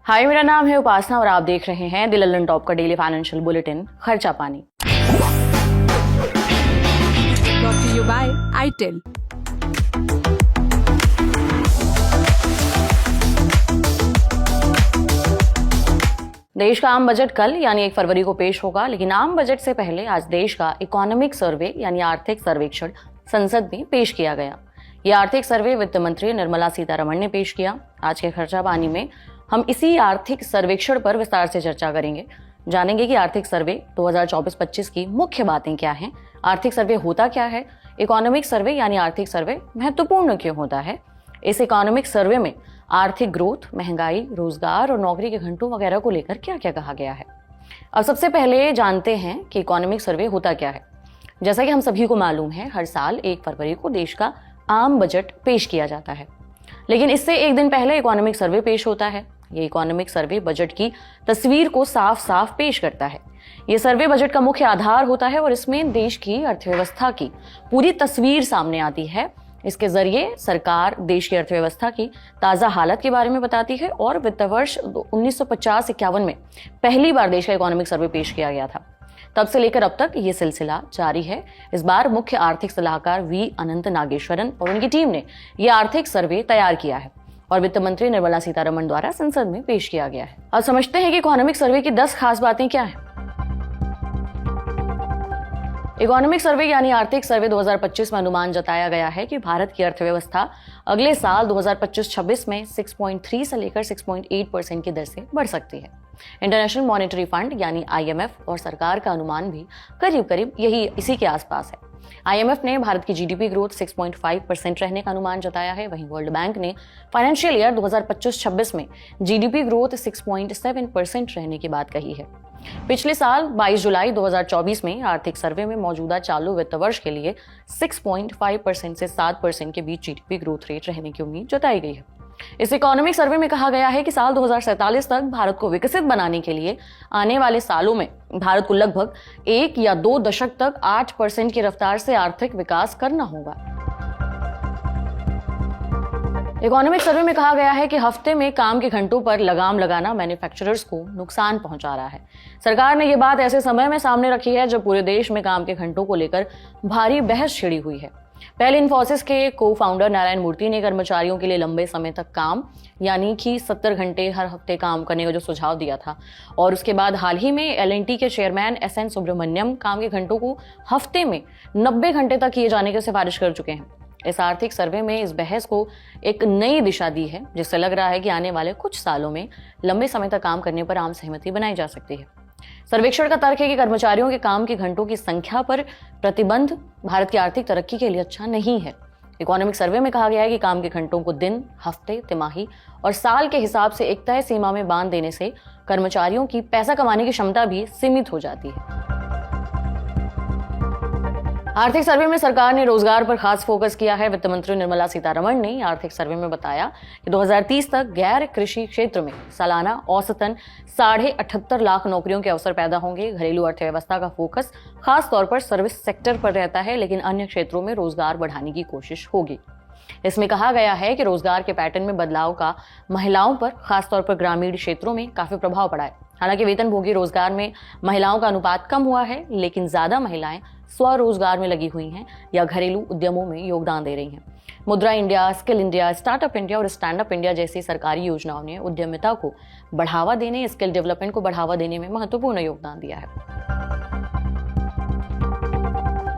हाय, मेरा नाम है उपासना और आप देख रहे हैं द लंदन टॉप का डेली फाइनेंशियल बुलेटिन खर्चा पानी। Brought to you by ITIL। देश का आम बजट कल यानी 1 फरवरी को पेश होगा, लेकिन आम बजट से पहले आज देश का इकोनॉमिक सर्वे यानी आर्थिक सर्वेक्षण संसद में पेश किया गया। यह आर्थिक सर्वे वित्त मंत्री निर्मला सीतारमण ने पेश किया। आज के खर्चा पानी में हम इसी आर्थिक सर्वेक्षण पर विस्तार से चर्चा करेंगे। जानेंगे कि आर्थिक सर्वे 2024-25 की मुख्य बातें क्या हैं, आर्थिक सर्वे होता क्या है, इकोनॉमिक सर्वे यानी आर्थिक सर्वे महत्वपूर्ण क्यों होता है, इस इकोनॉमिक सर्वे में आर्थिक ग्रोथ, महंगाई, रोजगार और नौकरी के घंटों वगैरह को लेकर क्या क्या कहा गया है। अब सबसे पहले जानते हैं कि इकोनॉमिक सर्वे होता क्या है। जैसा कि हम सभी को मालूम है, हर साल 1 फरवरी को देश का आम बजट पेश किया जाता है, लेकिन इससे एक दिन पहले इकोनॉमिक सर्वे पेश होता है। ये इकोनॉमिक सर्वे बजट की तस्वीर को साफ साफ पेश करता है। ये सर्वे बजट का मुख्य आधार होता है और इसमें देश की अर्थव्यवस्था की पूरी तस्वीर सामने आती है। इसके जरिए सरकार देश की अर्थव्यवस्था की ताज़ा हालत के बारे में बताती है और वित्त वर्ष 1950-51 में पहली बार देश का इकोनॉमिक सर्वे पेश किया गया था। तब से लेकर अब तक ये सिलसिला जारी है। इस बार मुख्य आर्थिक सलाहकार वी अनंत नागेश्वरन और उनकी टीम ने यह आर्थिक सर्वे तैयार किया है और वित्त मंत्री निर्मला सीतारमण द्वारा संसद में पेश किया गया है। अब समझते हैं कि इकोनॉमिक सर्वे की 10 खास बातें क्या हैं। इकोनॉमिक सर्वे यानी आर्थिक सर्वे 2025 में अनुमान जताया गया है कि भारत की अर्थव्यवस्था अगले साल 2025-26 में 6.3 से लेकर 6.8% की दर से बढ़ सकती है। इंटरनेशनल मॉनेटरी फंड यानी IMF और सरकार का अनुमान भी करीब करीब इसी के आसपास है। IMF ने भारत की GDP ग्रोथ 6.5% रहने का अनुमान जताया है। वहीं वर्ल्ड बैंक ने फाइनेंशियल ईयर 2025-26 में GDP ग्रोथ 6.7% रहने की बात कही है। पिछले साल 22 जुलाई 2024 में आर्थिक सर्वे में मौजूदा चालू वित्त वर्ष के लिए 6.5% से 7% के बीच GDP ग्रोथ रेट रहने की उम्मीद जताई गई है। इस इकोनॉमिक सर्वे में कहा गया है कि साल 2047 तक भारत को विकसित बनाने के लिए आने वाले सालों में भारत को लगभग 1 या 2 दशक तक 8% की रफ्तार से आर्थिक विकास करना होगा। इकोनॉमिक सर्वे में कहा गया है कि हफ्ते में काम के घंटों पर लगाम लगाना मैन्युफैक्चरर्स को नुकसान पहुंचा रहा है। सरकार ने ये बात ऐसे समय में सामने रखी है जब पूरे देश में काम के घंटों को लेकर भारी बहस छिड़ी हुई है। पहले इन्फोसिस के को फाउंडर नारायण मूर्ति ने कर्मचारियों के लिए लंबे समय तक काम यानी कि 70 घंटे हर हफ्ते काम करने का जो सुझाव दिया था, और उसके बाद हाल ही में L&T के चेयरमैन SN सुब्रमण्यम काम के घंटों को हफ्ते में 90 घंटे तक किए जाने की सिफारिश कर चुके हैं। इस आर्थिक सर्वे में इस बहस को एक नई दिशा दी है, जिससे लग रहा है कि आने वाले कुछ सालों में लंबे समय तक काम करने पर आम सहमति बनाई जा सकती है। सर्वेक्षण का तर्क है कि कर्मचारियों के काम के घंटों की संख्या पर प्रतिबंध भारत की आर्थिक तरक्की के लिए अच्छा नहीं है। इकोनॉमिक सर्वे में कहा गया है कि काम के घंटों को दिन, हफ्ते, तिमाही और साल के हिसाब से एक तय सीमा में बांध देने से कर्मचारियों की पैसा कमाने की क्षमता भी सीमित हो जाती है। आर्थिक सर्वे में सरकार ने रोजगार पर खास फोकस किया है। वित्त मंत्री निर्मला सीतारमण ने आर्थिक सर्वे में बताया कि 2030 तक गैर कृषि क्षेत्र में सालाना औसतन 78.5 लाख नौकरियों के अवसर पैदा होंगे। घरेलू अर्थव्यवस्था का फोकस खास तौर पर सर्विस सेक्टर पर रहता है, लेकिन अन्य क्षेत्रों में रोजगार बढ़ाने की कोशिश होगी। इसमें कहा गया है कि रोजगार के पैटर्न में बदलाव का महिलाओं पर, खासतौर पर ग्रामीण क्षेत्रों में काफी प्रभाव पड़ा है। हालांकि वेतनभोगी रोजगार में महिलाओं का अनुपात कम हुआ है, लेकिन ज्यादा महिलाएं स्वरोजगार में लगी हुई हैं या घरेलू उद्यमों में योगदान दे रही हैं। मुद्रा India, skill India, startup India और स्टैंड अप इंडिया जैसी सरकारी योजनाओं ने उद्यमिता को बढ़ावा देने, स्किल डेवलपमेंट को बढ़ावा देने में महत्वपूर्ण योगदान दिया है।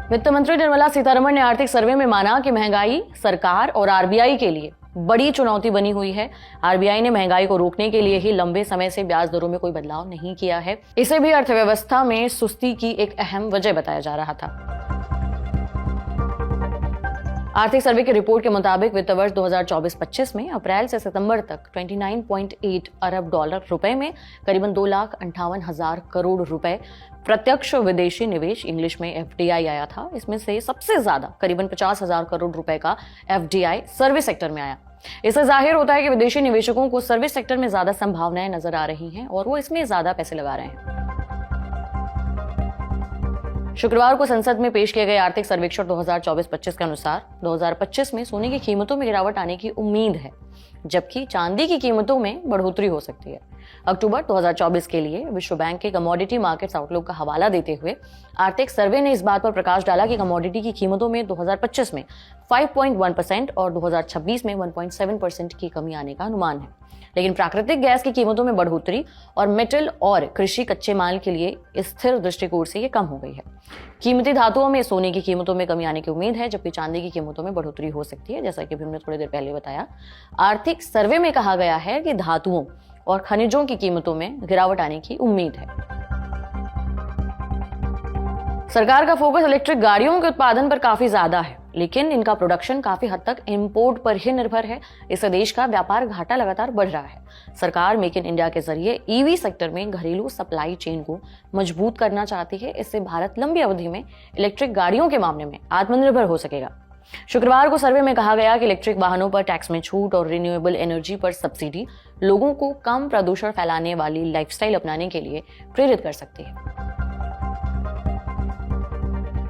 वित्त मंत्री निर्मला सीतारमण ने आर्थिक सर्वे में माना कि महंगाई सरकार और RBI के लिए बड़ी चुनौती बनी हुई है। RBI ने महंगाई को रोकने के लिए ही लंबे समय से ब्याज दरों में कोई बदलाव नहीं किया है। इसे भी अर्थव्यवस्था में सुस्ती की एक अहम वजह बताया जा रहा था। आर्थिक सर्वे की रिपोर्ट के मुताबिक वित्त वर्ष 2024-25 में अप्रैल से सितंबर तक 29.8 अरब डॉलर रुपए में करीबन 2,58,000 करोड़ रुपए प्रत्यक्ष विदेशी निवेश, इंग्लिश में FDI आया था। इसमें से सबसे ज्यादा करीबन 50,000 करोड़ रुपए का FDI सर्विस सेक्टर में आया। इससे जाहिर होता है कि विदेशी निवेशकों को सर्विस सेक्टर में ज्यादा संभावनाएं नजर आ रही हैं और वो इसमें ज्यादा पैसे लगा रहे हैं। शुक्रवार को संसद में पेश किए गए आर्थिक सर्वेक्षण 2024-25 के अनुसार 2025 में सोने की कीमतों में गिरावट आने की उम्मीद है। जबकि चांदी की कीमतों में बढ़ोतरी हो सकती है। अक्टूबर 2024 के लिए विश्व बैंक के कमोडिटी मार्केट्स आउटलुक का हवाला देते हुए आर्थिक सर्वे ने इस बात पर प्रकाश डाला कि कमोडिटी की कीमतों में 2025 में 5.1% और 2026 में 1.7% की कमी आने का अनुमान है। लेकिन प्राकृतिक गैस की कीमतों में बढ़ोतरी और मेटल और कृषि कच्चे माल के लिए स्थिर दृष्टिकोण से ये कम हो गई है। कीमती धातुओं में सोने की कीमतों में कमी आने की उम्मीद है, जबकि चांदी की कीमतों में बढ़ोतरी हो सकती है, जैसा कि हमने थोड़ी देर पहले बताया। आर्थिक सर्वे में कहा गया है कि धातुओं और खनिजों की कीमतों में गिरावट आने की उम्मीद है। सरकार का फोकस इलेक्ट्रिक गाड़ियों के उत्पादन पर काफी ज्यादा है, लेकिन इनका प्रोडक्शन काफी हद तक इंपोर्ट पर ही निर्भर है। इससे देश का व्यापार घाटा लगातार बढ़ रहा है। सरकार मेक इन इंडिया के जरिए ईवी सेक्टर में घरेलू सप्लाई चेन को मजबूत करना चाहती है। इससे भारत लंबी अवधि में इलेक्ट्रिक गाड़ियों के मामले में आत्मनिर्भर हो सकेगा। शुक्रवार को सर्वे में कहा गया कि इलेक्ट्रिक वाहनों पर टैक्स में छूट और रिन्यूएबल एनर्जी पर सब्सिडी लोगों को कम प्रदूषण फैलाने वाली लाइफस्टाइल अपनाने के लिए प्रेरित कर सकती है।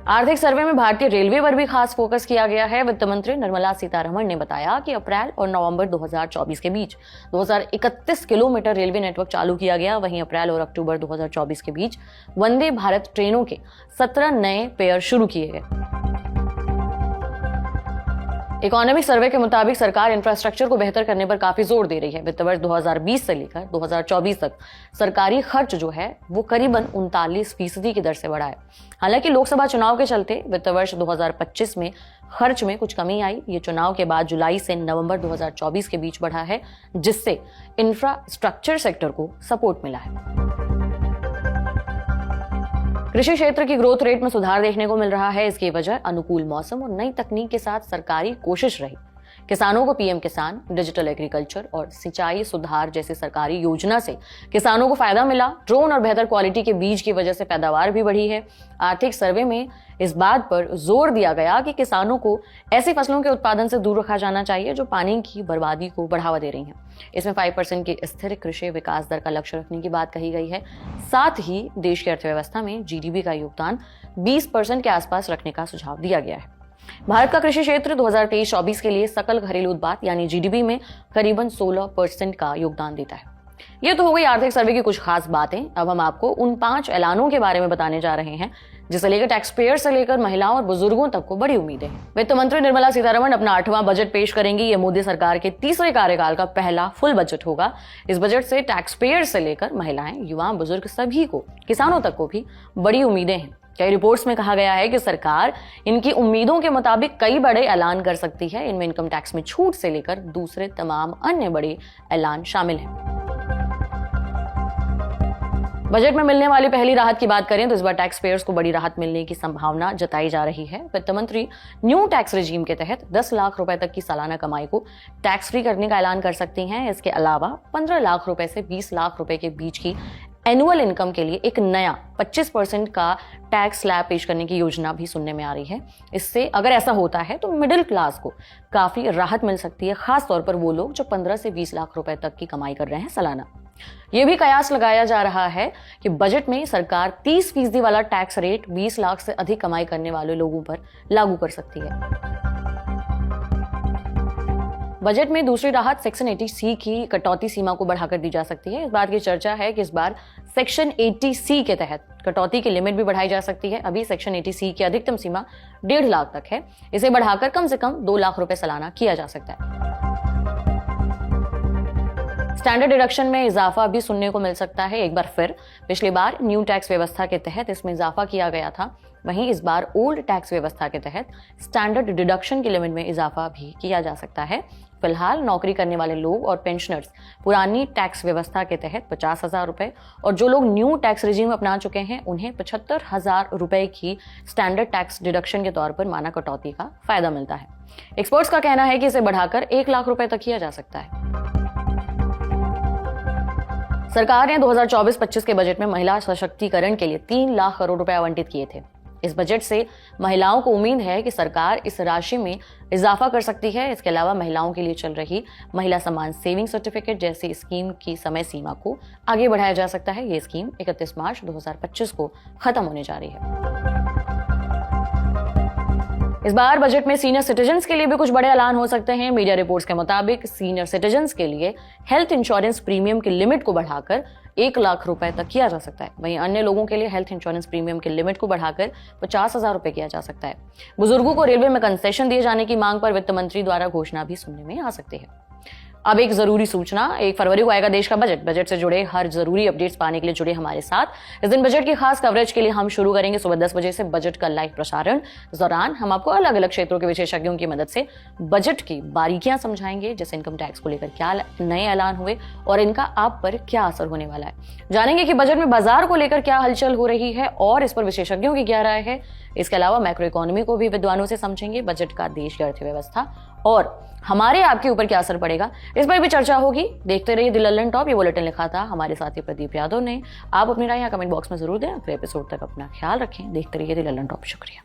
आर्थिक सर्वे में भारतीय रेलवे पर भी खास फोकस किया गया है। वित्त मंत्री निर्मला सीतारमण ने बताया कि अप्रैल और नवंबर 2024 के बीच 2031 किलोमीटर रेलवे नेटवर्क चालू किया गया। वहीं अप्रैल और अक्टूबर 2024 के बीच वंदे भारत ट्रेनों के 17 नए पेयर शुरू किए गए। इकोनॉमिक सर्वे के मुताबिक सरकार इंफ्रास्ट्रक्चर को बेहतर करने पर काफी जोर दे रही है। वित्त वर्ष 2020 से लेकर 2024 तक सरकारी खर्च जो है वो करीबन 39% की दर से बढ़ा है। हालांकि लोकसभा चुनाव के चलते वित्त वर्ष 2025 में खर्च में कुछ कमी आई। ये चुनाव के बाद जुलाई से नवंबर 2024 के बीच बढ़ा है, जिससे इंफ्रास्ट्रक्चर सेक्टर को सपोर्ट मिला है। कृषि क्षेत्र की ग्रोथ रेट में सुधार देखने को मिल रहा है। इसकी वजह अनुकूल मौसम और नई तकनीक के साथ सरकारी कोशिश रही। किसानों को पीएम किसान, डिजिटल एग्रीकल्चर और सिंचाई सुधार जैसी सरकारी योजना से किसानों को फायदा मिला। ड्रोन और बेहतर क्वालिटी के बीज की वजह से पैदावार भी बढ़ी है। आर्थिक सर्वे में इस बात पर जोर दिया गया कि किसानों को ऐसी फसलों के उत्पादन से दूर रखा जाना चाहिए जो पानी की बर्बादी को बढ़ावा दे रही हैं। इसमें 5% की स्थिर कृषि विकास दर का लक्ष्य रखने की बात कही गई है। साथ ही देश की अर्थव्यवस्था में जीडीपी का योगदान 20% के आसपास रखने का सुझाव दिया गया है। भारत का कृषि क्षेत्र 2023-24 के लिए सकल घरेलू उत्पाद यानी जीडीपी में करीबन 16% का योगदान देता है। ये तो हो गई आर्थिक सर्वे की कुछ खास बातें। अब हम आपको उन 5 ऐलानों के बारे में बताने जा रहे हैं जिसे लेकर टैक्स पेयर से लेकर महिलाओं और बुजुर्गों तक को बड़ी उम्मीदें हैं। वित्त मंत्री निर्मला सीतारमण अपना 8वां बजट पेश करेंगी। ये मोदी सरकार के तीसरे कार्यकाल का पहला फुल बजट होगा। इस बजट से टैक्स पेयर से लेकर महिलाएं, युवा, बुजुर्ग सभी को, किसानों तक को भी बड़ी उम्मीदें हैं। कई रिपोर्ट्स में कहा गया है कि सरकार इनकी उम्मीदों के मुताबिक कई बड़े ऐलान कर सकती है। इनमें इनकम टैक्स में छूट से लेकर दूसरे तमाम अन्य बड़े ऐलान शामिल हैं। बजट में मिलने वाली पहली राहत की बात करें तो इस बार टैक्स पेयर्स को बड़ी राहत मिलने की संभावना जताई जा रही है। वित्त मंत्री न्यू टैक्स रेजिम के तहत 10 लाख रुपए तक की सालाना कमाई को टैक्स फ्री करने का ऐलान कर सकती हैं। इसके अलावा 15 लाख रुपए से 20 लाख रुपए के बीच की एनुअल इनकम के लिए एक नया 25% का टैक्स स्लैब पेश करने की योजना भी सुनने में आ रही है। इससे अगर ऐसा होता है तो मिडिल क्लास को काफी राहत मिल सकती है, खास तौर पर वो लोग जो 15 से 20 लाख रुपए तक की कमाई कर रहे हैं सालाना। यह भी कयास लगाया जा रहा है कि बजट में सरकार 30% वाला टैक्स रेट 20 लाख से अधिक कमाई करने वाले लोगों पर लागू कर सकती है। बजट में दूसरी राहत सेक्शन 80C की कटौती सीमा को बढ़ाकर दी जा सकती है। इस बात की चर्चा है कि इस बार सेक्शन 80C के तहत कटौती की लिमिट भी बढ़ाई जा सकती है। अभी सेक्शन 80C की अधिकतम सीमा 1.5 लाख तक है। इसे बढ़ाकर कम से कम 2 लाख रुपए सालाना किया जा सकता है। स्टैंडर्ड डिडक्शन में इजाफा भी सुनने को मिल सकता है। एक बार फिर पिछली बार न्यू टैक्स व्यवस्था के तहत इसमें इजाफा किया गया था। वहीं इस बार ओल्ड टैक्स व्यवस्था के तहत स्टैंडर्ड डिडक्शन की लिमिट में इजाफा भी किया जा सकता है। फिलहाल नौकरी करने वाले लोग और पेंशनर्स पुरानी टैक्स व्यवस्था के तहत 50,000 रुपए और जो लोग न्यू टैक्स रेजिम अपना चुके हैं उन्हें 75,000 रुपए की स्टैंडर्ड टैक्स डिडक्शन के तौर पर माना कटौती का फायदा मिलता है। एक्सपर्ट्स का कहना है कि इसे बढ़ाकर 1 लाख रुपए तक किया जा सकता है। सरकार ने 2024-25 के बजट में महिला सशक्तिकरण के लिए 3 लाख करोड़ रुपए आवंटित किए थे। इस बजट से महिलाओं को उम्मीद है कि सरकार इस राशि में इजाफा कर सकती है। इसके अलावा महिलाओं के लिए चल रही महिला सम्मान सेविंग सर्टिफिकेट जैसी स्कीम की समय सीमा को आगे बढ़ाया जा सकता है। ये स्कीम 31 मार्च 2025 को खत्म होने जा रही है। इस बार बजट में सीनियर सिटीजन्स के लिए भी कुछ बड़े ऐलान हो सकते हैं। मीडिया रिपोर्ट्स के मुताबिक सीनियर सिटीजन्स के लिए हेल्थ इंश्योरेंस प्रीमियम की लिमिट को बढ़ाकर 1 लाख रुपए तक किया जा सकता है। वहीं अन्य लोगों के लिए हेल्थ इंश्योरेंस प्रीमियम की लिमिट को बढ़ाकर 50,000 रुपए किया जा सकता है। बुजुर्गों को रेलवे में कंसेशन दिए जाने की मांग पर वित्त मंत्री द्वारा घोषणा भी सुनने में आ सकती है। अब एक जरूरी सूचना, 1 फरवरी को आएगा देश का बजट से जुड़े हर जरूरी अपडेट्स पाने के लिए जुड़े हमारे साथ। इस दिन बजट की खास कवरेज के लिए हम शुरू करेंगे सुबह 10 बजे से बजट का लाइव प्रसारण। इस दौरान हम आपको अलग अलग क्षेत्रों के विशेषज्ञों की मदद से बजट की बारीकियां समझाएंगे, जैसे इनकम टैक्स को लेकर क्या नए ऐलान हुए और इनका आप पर क्या असर होने वाला है। जानेंगे कि बजट में बाजार को लेकर क्या हलचल हो रही है और इस पर विशेषज्ञों की क्या राय है। इसके अलावा मैक्रो इकोनॉमी को भी विद्वानों से समझेंगे, बजट का देश की अर्थव्यवस्था और हमारे आपके ऊपर क्या असर पड़ेगा, इस पर भी चर्चा होगी। देखते रहिए द लल्लन टॉप। ये बुलेटिन लिखा था हमारे साथी प्रदीप यादव ने। आप अपनी राय यहाँ कमेंट बॉक्स में जरूर दें। अगले एपिसोड तक अपना ख्याल रखें। देखते रहिए द लल्लन टॉप। शुक्रिया।